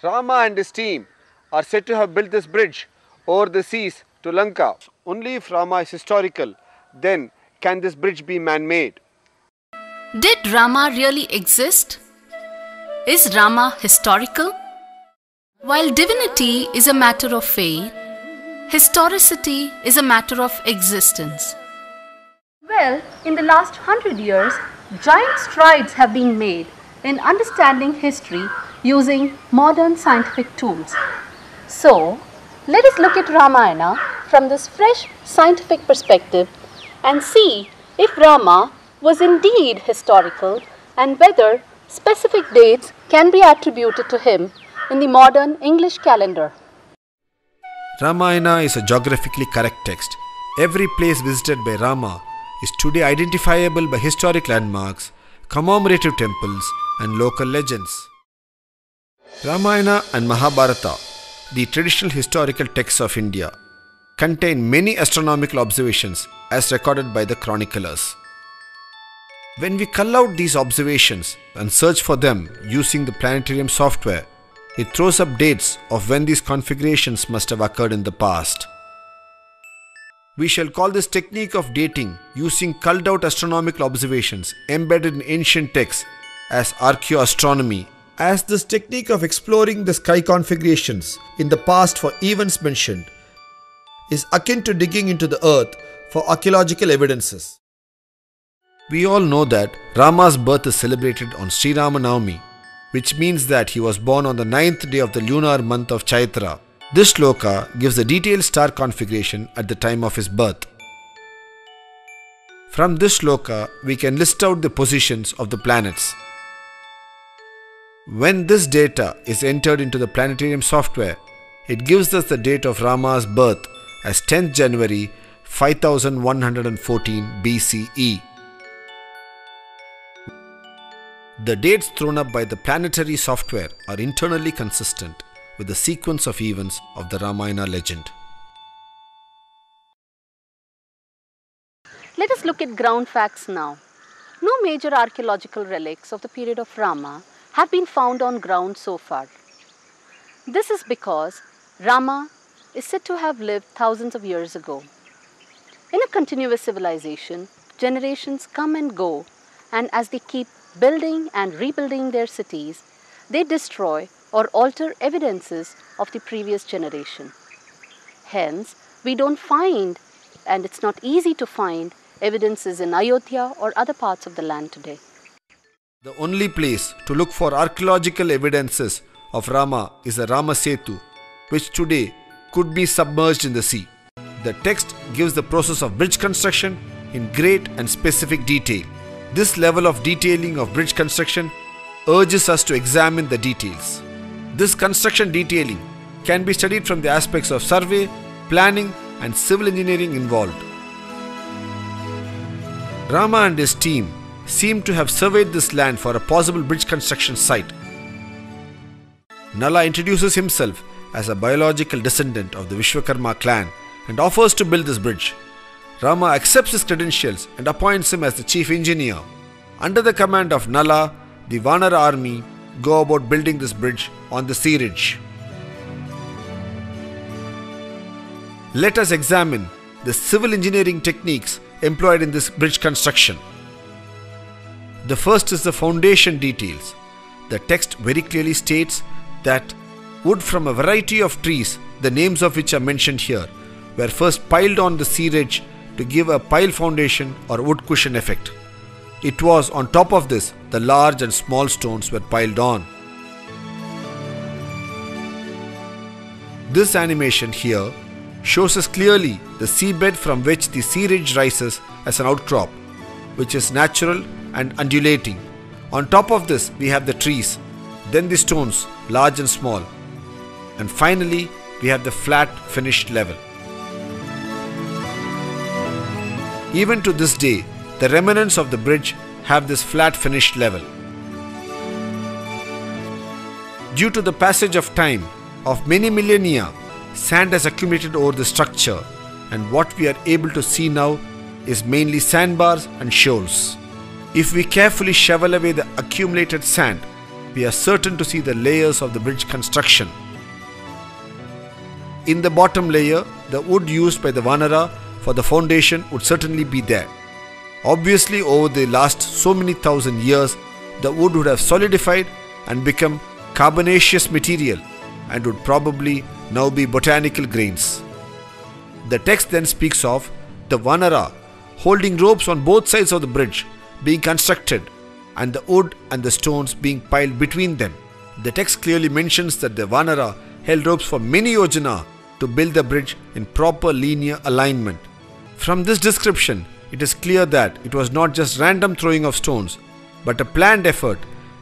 Rama and his team are said to have built this bridge over the seas to Lanka. Only if Rama is historical, then can this bridge be man-made. Did Rama really exist? Is Rama historical? While divinity is a matter of faith, historicity is a matter of existence. Well, in the last 100 years, giant strides have been made in understanding history using modern scientific tools. So, let us look at Ramayana from this fresh scientific perspective and see if Rama was indeed historical and whether specific dates can be attributed to him in the modern English calendar. Ramayana is a geographically correct text. Every place visited by Rama is today identifiable by historic landmarks, commemorative temples, and local legends. Ramayana and Mahabharata, the traditional historical texts of India, contain many astronomical observations as recorded by the chroniclers. When we cull out these observations and search for them using the planetarium software, it throws up dates of when these configurations must have occurred in the past. We shall call this technique of dating using culled out astronomical observations embedded in ancient texts as archaeoastronomy, as this technique of exploring the sky configurations in the past for events mentioned is akin to digging into the earth for archaeological evidences. We all know that Rama's birth is celebrated on Sri Rama Navami, which means that he was born on the 9th day of the lunar month of Chaitra. This shloka gives a detailed star configuration at the time of his birth. From this shloka, we can list out the positions of the planets. When this data is entered into the planetarium software, it gives us the date of Rama's birth as 10th January 5114 BCE. The dates thrown up by the planetary software are internally consistent with the sequence of events of the Ramayana legend. Let us look at ground facts now. No major archaeological relics of the period of Rama have been found on ground so far. This is because Rama is said to have lived thousands of years ago. In a continuous civilization, generations come and go, and as they keep building and rebuilding their cities, they destroy or alter evidences of the previous generation. Hence, we don't find, and it's not easy to find, evidences in Ayodhya or other parts of the land today. The only place to look for archaeological evidences of Rama is the Rama Setu, which today could be submerged in the sea. The text gives the process of bridge construction in great and specific detail. This level of detailing of bridge construction urges us to examine the details. This construction detailing can be studied from the aspects of survey, planning, and civil engineering involved. Rama and his team seem to have surveyed this land for a possible bridge construction site. Nala introduces himself as a biological descendant of the Vishwakarma clan and offers to build this bridge. Rama accepts his credentials and appoints him as the chief engineer. Under the command of Nala, the Vanara army go about building this bridge on the sea ridge. Let us examine the civil engineering techniques employed in this bridge construction. The first is the foundation details. The text very clearly states that wood from a variety of trees, the names of which are mentioned here, were first piled on the sea ridge to give a pile foundation or wood cushion effect. It was on top of this the large and small stones were piled on. This animation here shows us clearly the seabed from which the sea ridge rises as an outcrop, which is natural and undulating. On top of this we have the trees, then the stones, large and small, and finally we have the flat finished level. Even to this day, the remnants of the bridge have this flat finished level. Due to the passage of time of many millennia, sand has accumulated over the structure, and what we are able to see now is mainly sandbars and shoals. If we carefully shovel away the accumulated sand, we are certain to see the layers of the bridge construction. In the bottom layer, the wood used by the Vanara for the foundation would certainly be there. Obviously, over the last so many thousand years, the wood would have solidified and become carbonaceous material and would probably now be botanical grains. The text then speaks of the Vanara holding ropes on both sides of the bridge being constructed and the wood and the stones being piled between them. The text clearly mentions that the Vanara held ropes for many yojana to build the bridge in proper linear alignment. From this description, it is clear that it was not just random throwing of stones, but a planned effort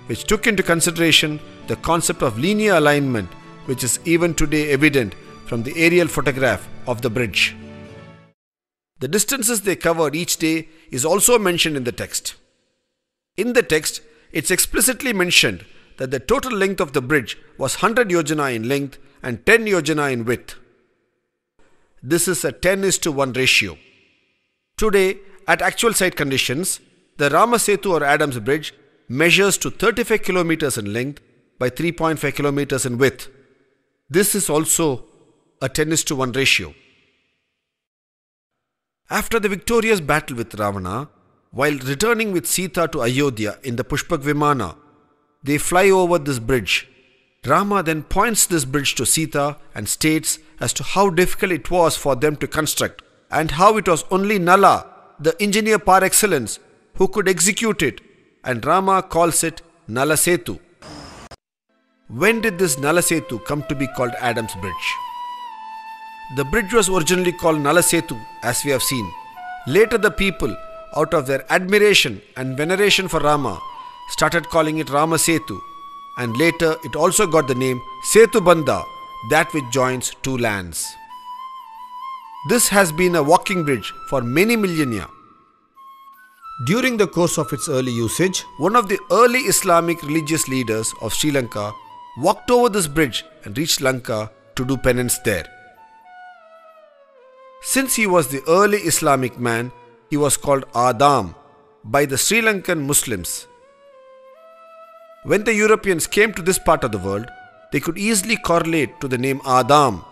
which took into consideration the concept of linear alignment, which is even today evident from the aerial photograph of the bridge. The distances they covered each day is also mentioned in the text. In the text, it's explicitly mentioned that the total length of the bridge was 100 yojana in length and 10 yojana in width. This is a 10:1 ratio. Today, at actual site conditions, the Rama Setu or Adams Bridge measures to 35 kilometers in length by 3.5 kilometers in width. This is also a 10:1 ratio. After the victorious battle with Ravana, while returning with Sita to Ayodhya in the Pushpak Vimana, they fly over this bridge. Rama then points this bridge to Sita and states as to how difficult it was for them to construct and how it was only Nala, the engineer par excellence, who could execute it, and Rama calls it Nala Setu. When did this Nala Setu come to be called Adams Bridge? The bridge was originally called Nala Setu, as we have seen. Later the people, out of their admiration and veneration for Rama, started calling it Rama Setu, and later it also got the name Setu Bandha, that which joins two lands. This has been a walking bridge for many millennia. During the course of its early usage, one of the early Islamic religious leaders of Sri Lanka walked over this bridge and reached Lanka to do penance there. Since he was the early Islamic man, he was called Adam by the Sri Lankan Muslims. When the Europeans came to this part of the world, they could easily correlate to the name Adam,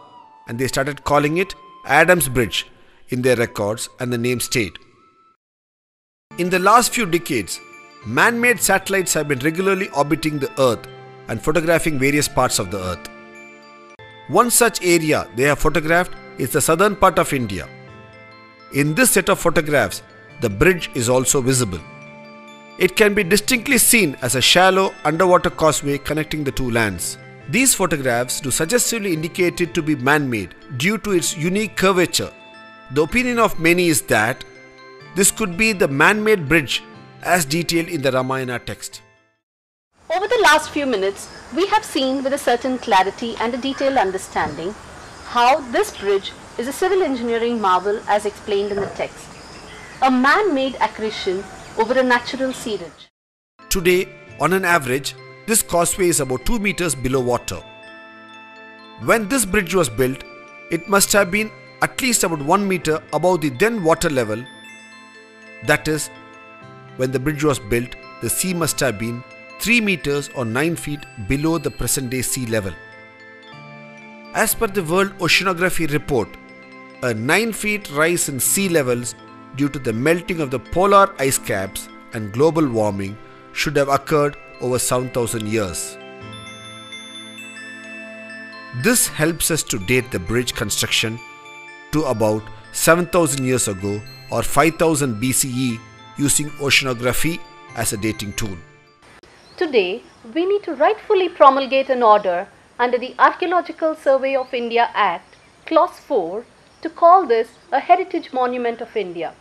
and they started calling it Adams Bridge in their records, and the name stayed. In the last few decades, man-made satellites have been regularly orbiting the Earth and photographing various parts of the Earth. One such area they have photographed is the southern part of India. In this set of photographs, the bridge is also visible. It can be distinctly seen as a shallow underwater causeway connecting the two lands. These photographs do suggestively indicate it to be man-made due to its unique curvature. The opinion of many is that this could be the man-made bridge as detailed in the Ramayana text. Over the last few minutes, we have seen with a certain clarity and a detailed understanding how this bridge is a civil engineering marvel as explained in the text, a man-made accretion over a natural seerage. Today, on an average, this causeway is about 2 meters below water. When this bridge was built, it must have been at least about 1 meter above the then water level. That is, when the bridge was built, the sea must have been 3 meters or 9 feet below the present day sea level. As per the World Oceanography Report, a 9 feet rise in sea levels due to the melting of the polar ice caps and global warming should have occurred over 7,000 years. This helps us to date the bridge construction to about 7,000 years ago or 5000 BCE using oceanography as a dating tool. Today, we need to rightfully promulgate an order under the Archaeological Survey of India Act, Clause 4, to call this a Heritage Monument of India.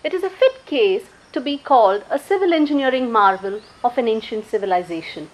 It is a fit case to be called a civil engineering marvel of an ancient civilization.